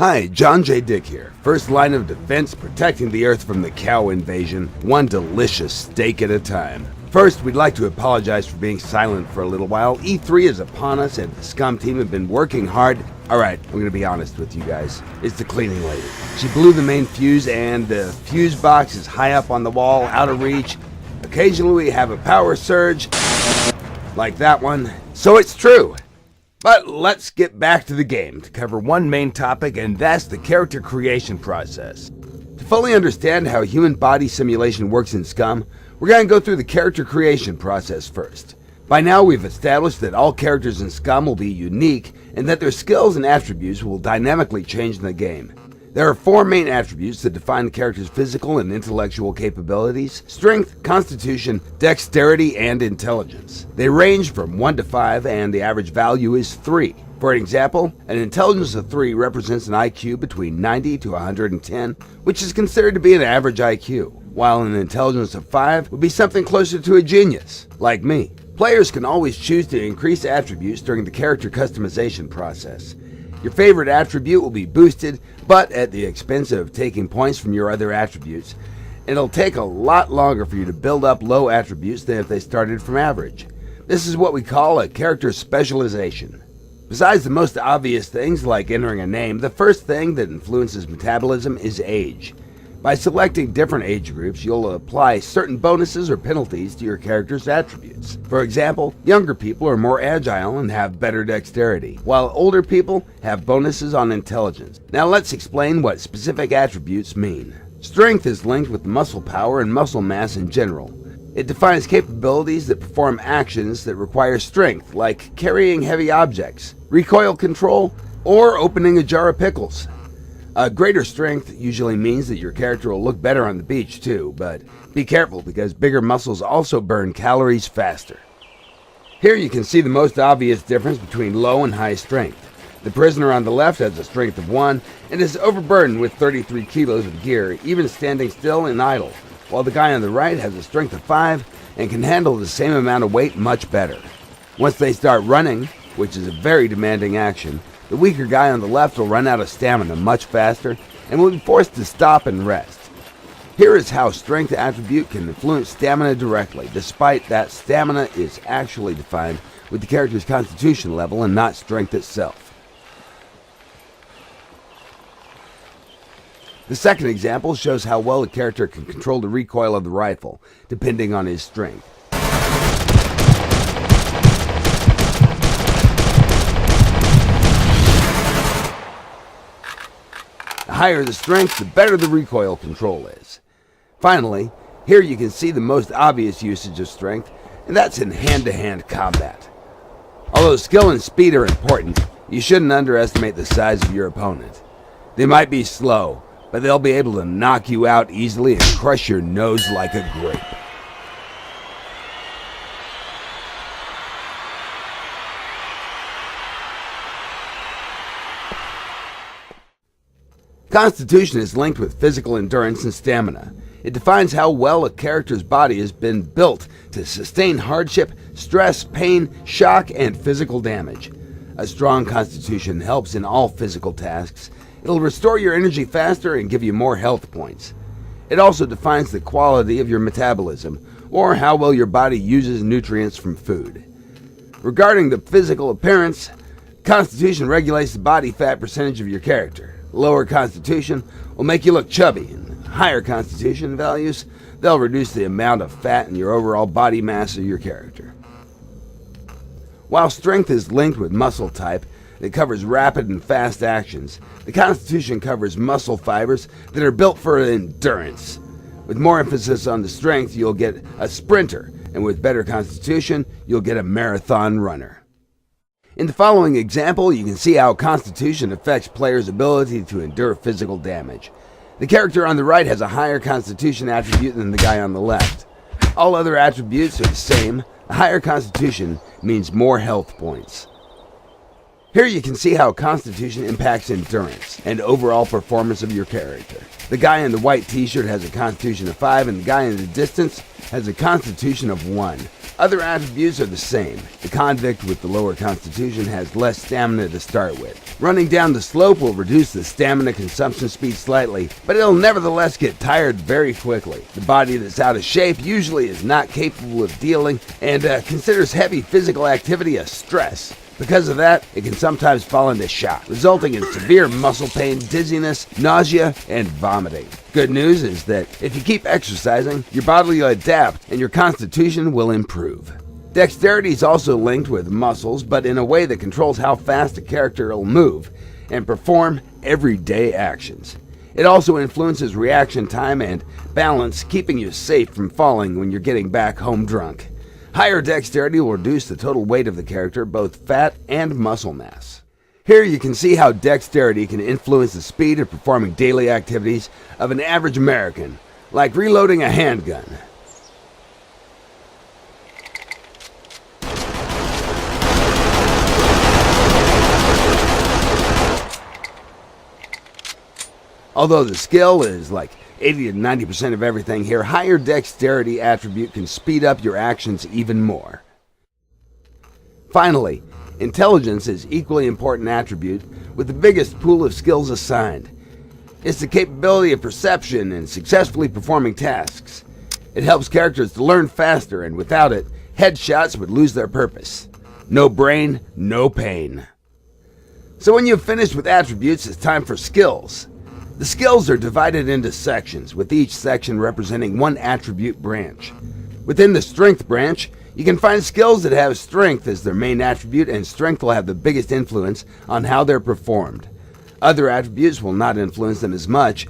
Hi, John J. Dick here. First line of defense, protecting the Earth from the cow invasion, one delicious steak at a time. First, we'd like to apologize for being silent for a little while. E3 is upon us and the SCUM team have been working hard. Alright, I'm gonna be honest with you guys. It's the cleaning lady. She blew the main fuse and the fuse box is high up on the wall, out of reach. Occasionally we have a power surge, like that one. So it's true. But let's get back to the game to cover one main topic, and that's the character creation process. To fully understand how human body simulation works in SCUM, we're going to go through the character creation process first. By now we've established that all characters in SCUM will be unique and that their skills and attributes will dynamically change in the game. There are four main attributes that define the character's physical and intellectual capabilities: strength, constitution, dexterity, and intelligence. They range from 1 to 5 and the average value is 3. For example, an intelligence of 3 represents an IQ between 90 to 110, which is considered to be an average IQ, while an intelligence of 5 would be something closer to a genius, like me. Players can always choose to increase attributes during the character customization process. Your favorite attribute will be boosted, but at the expense of taking points from your other attributes. It'll take a lot longer for you to build up low attributes than if they started from average. This is what we call a character specialization. Besides the most obvious things like entering a name, the first thing that influences metabolism is age. By selecting different age groups, you'll apply certain bonuses or penalties to your character's attributes. For example, younger people are more agile and have better dexterity, while older people have bonuses on intelligence. Now let's explain what specific attributes mean. Strength is linked with muscle power and muscle mass in general. It defines capabilities that perform actions that require strength, like carrying heavy objects, recoil control, or opening a jar of pickles. A greater strength usually means that your character will look better on the beach too, but be careful because bigger muscles also burn calories faster. Here you can see the most obvious difference between low and high strength. The prisoner on the left has a strength of 1 and is overburdened with 33 kilos of gear, even standing still and idle, while the guy on the right has a strength of 5 and can handle the same amount of weight much better. Once they start running, which is a very demanding action, the weaker guy on the left will run out of stamina much faster and will be forced to stop and rest. Here is how strength attribute can influence stamina directly, despite that stamina is actually defined with the character's constitution level and not strength itself. The second example shows how well a character can control the recoil of the rifle, depending on his strength. The higher the strength, the better the recoil control is. Finally, here you can see the most obvious usage of strength, and that's in hand-to-hand combat. Although skill and speed are important, you shouldn't underestimate the size of your opponent. They might be slow, but they'll be able to knock you out easily and crush your nose like a grape. Constitution is linked with physical endurance and stamina. It defines how well a character's body has been built to sustain hardship, stress, pain, shock, and physical damage. A strong constitution helps in all physical tasks. It'll restore your energy faster and give you more health points. It also defines the quality of your metabolism, or how well your body uses nutrients from food. Regarding the physical appearance, constitution regulates the body fat percentage of your character. Lower constitution will make you look chubby, and higher constitution values, they'll reduce the amount of fat in your overall body mass of your character. While strength is linked with muscle type that covers rapid and fast actions, the constitution covers muscle fibers that are built for endurance. With more emphasis on the strength, you'll get a sprinter, and with better constitution, you'll get a marathon runner. In the following example, you can see how constitution affects players' ability to endure physical damage. The character on the right has a higher constitution attribute than the guy on the left. All other attributes are the same. A higher constitution means more health points. Here you can see how constitution impacts endurance and overall performance of your character. The guy in the white t-shirt has a constitution of 5 and the guy in the distance has a constitution of 1. Other attributes are the same. The convict with the lower constitution has less stamina to start with. Running down the slope will reduce the stamina consumption speed slightly, but it'll nevertheless get tired very quickly. The body that's out of shape usually is not capable of dealing and considers heavy physical activity a stress. Because of that, it can sometimes fall into shock, resulting in severe muscle pain, dizziness, nausea, and vomiting. Good news is that if you keep exercising, your body will adapt and your constitution will improve. Dexterity is also linked with muscles, but in a way that controls how fast a character will move and perform everyday actions. It also influences reaction time and balance, keeping you safe from falling when you're getting back home drunk. Higher dexterity will reduce the total weight of the character, both fat and muscle mass. Here you can see how dexterity can influence the speed of performing daily activities of an average American, like reloading a handgun. Although the skill is like 80 to 90% of everything here, higher dexterity attribute can speed up your actions even more. Finally, intelligence is equally important attribute with the biggest pool of skills assigned. It's the capability of perception and successfully performing tasks. It helps characters to learn faster, and without it, headshots would lose their purpose. No brain, no pain. So when you've finished with attributes, it's time for skills. The skills are divided into sections, with each section representing one attribute branch. Within the strength branch, you can find skills that have strength as their main attribute, and strength will have the biggest influence on how they're performed. Other attributes will not influence them as much.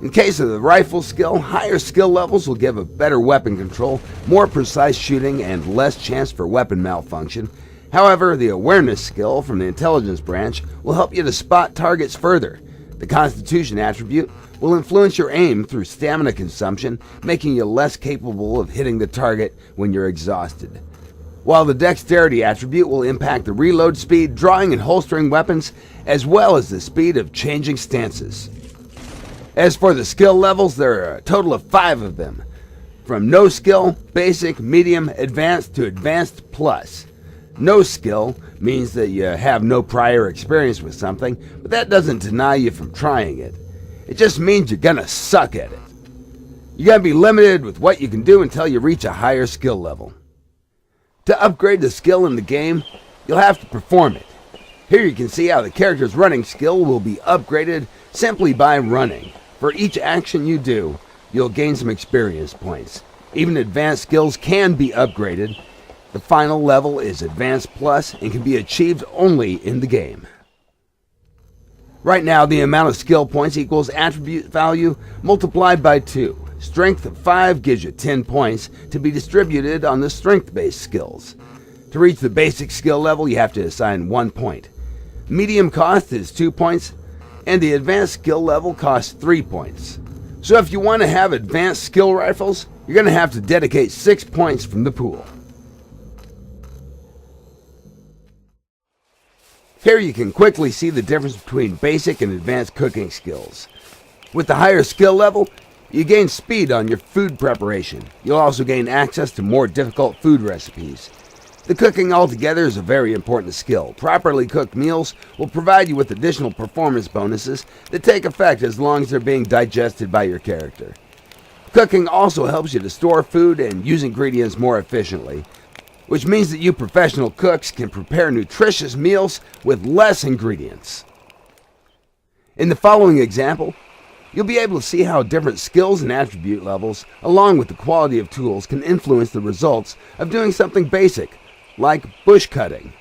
In case of the rifle skill, higher skill levels will give a better weapon control, more precise shooting, and less chance for weapon malfunction. However, the awareness skill from the intelligence branch will help you to spot targets further. The Constitution attribute will influence your aim through stamina consumption, making you less capable of hitting the target when you're exhausted. While the Dexterity attribute will impact the reload speed, drawing and holstering weapons, as well as the speed of changing stances. As for the skill levels, there are a total of 5 of them, from no skill, basic, medium, advanced to advanced plus. No skill means that you have no prior experience with something, but that doesn't deny you from trying it. It just means you're gonna suck at it. You're gonna be limited with what you can do until you reach a higher skill level. To upgrade the skill in the game, you'll have to perform it. Here you can see how the character's running skill will be upgraded simply by running. For each action you do, you'll gain some experience points. Even advanced skills can be upgraded. The final level is Advanced Plus and can be achieved only in the game. Right now, the amount of skill points equals attribute value multiplied by 2. Strength of 5 gives you 10 points to be distributed on the strength-based skills. To reach the basic skill level, you have to assign 1 point. Medium cost is 2 points, and the advanced skill level costs 3 points. So if you want to have advanced skill rifles, you're going to have to dedicate 6 points from the pool. Here you can quickly see the difference between basic and advanced cooking skills. With the higher skill level, you gain speed on your food preparation. You'll also gain access to more difficult food recipes. The cooking altogether is a very important skill. Properly cooked meals will provide you with additional performance bonuses that take effect as long as they're being digested by your character. Cooking also helps you to store food and use ingredients more efficiently, which means that you professional cooks can prepare nutritious meals with less ingredients. In the following example, you'll be able to see how different skills and attribute levels, along with the quality of tools, can influence the results of doing something basic, like bush cutting.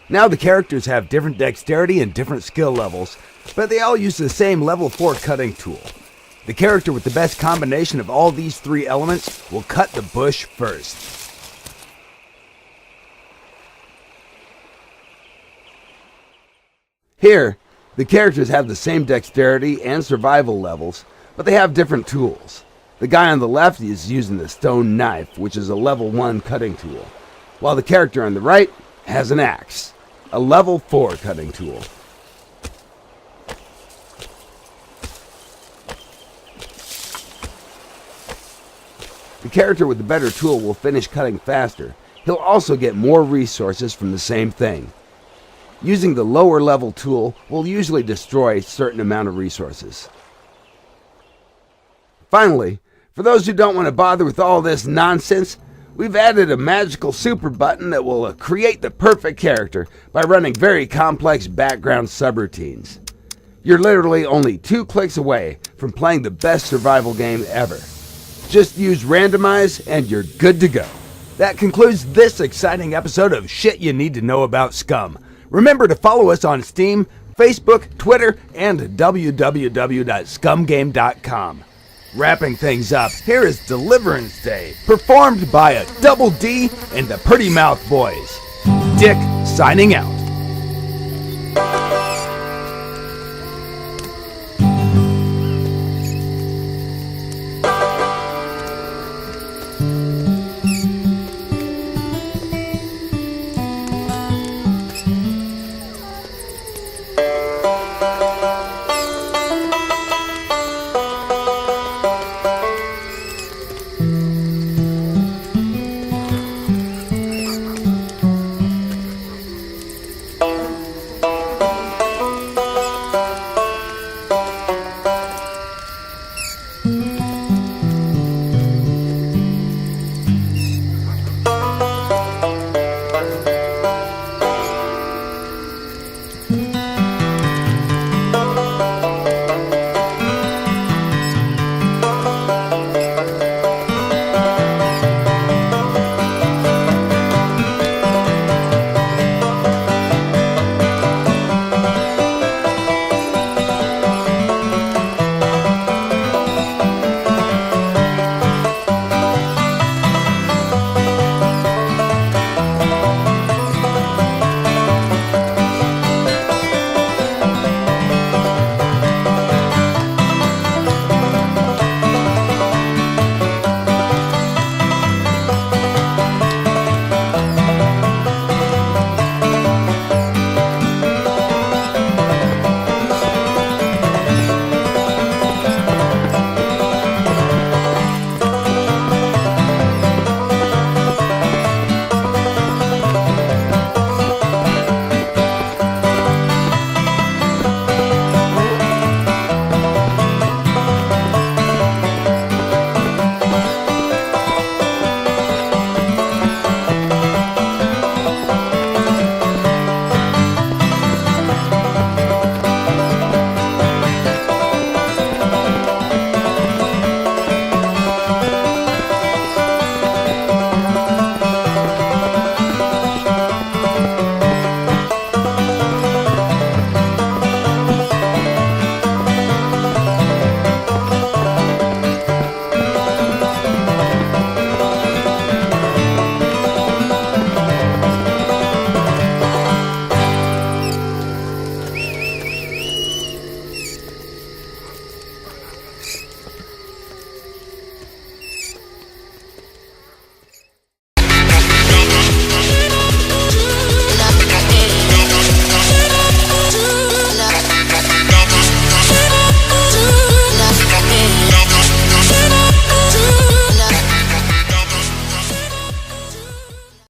Now the characters have different dexterity and different skill levels, but they all use the same level 4 cutting tool. The character with the best combination of all these 3 elements will cut the bush first. Here, the characters have the same dexterity and survival levels, but they have different tools. The guy on the left is using the stone knife, which is a level 1 cutting tool, while the character on the right has an axe, a level 4 cutting tool. The character with the better tool will finish cutting faster, he'll also get more resources from the same thing. Using the lower level tool will usually destroy a certain amount of resources. Finally, for those who don't want to bother with all this nonsense, we've added a magical super button that will create the perfect character by running very complex background subroutines. You're literally only 2 clicks away from playing the best survival game ever. Just use randomize and you're good to go. That concludes this exciting episode of Shit You Need to Know About SCUM. Remember to follow us on Steam, Facebook, Twitter, and www.scumgame.com. Wrapping things up, here is Deliverance Day, performed by a Double D and the Pretty Mouth Boys. Dick signing out.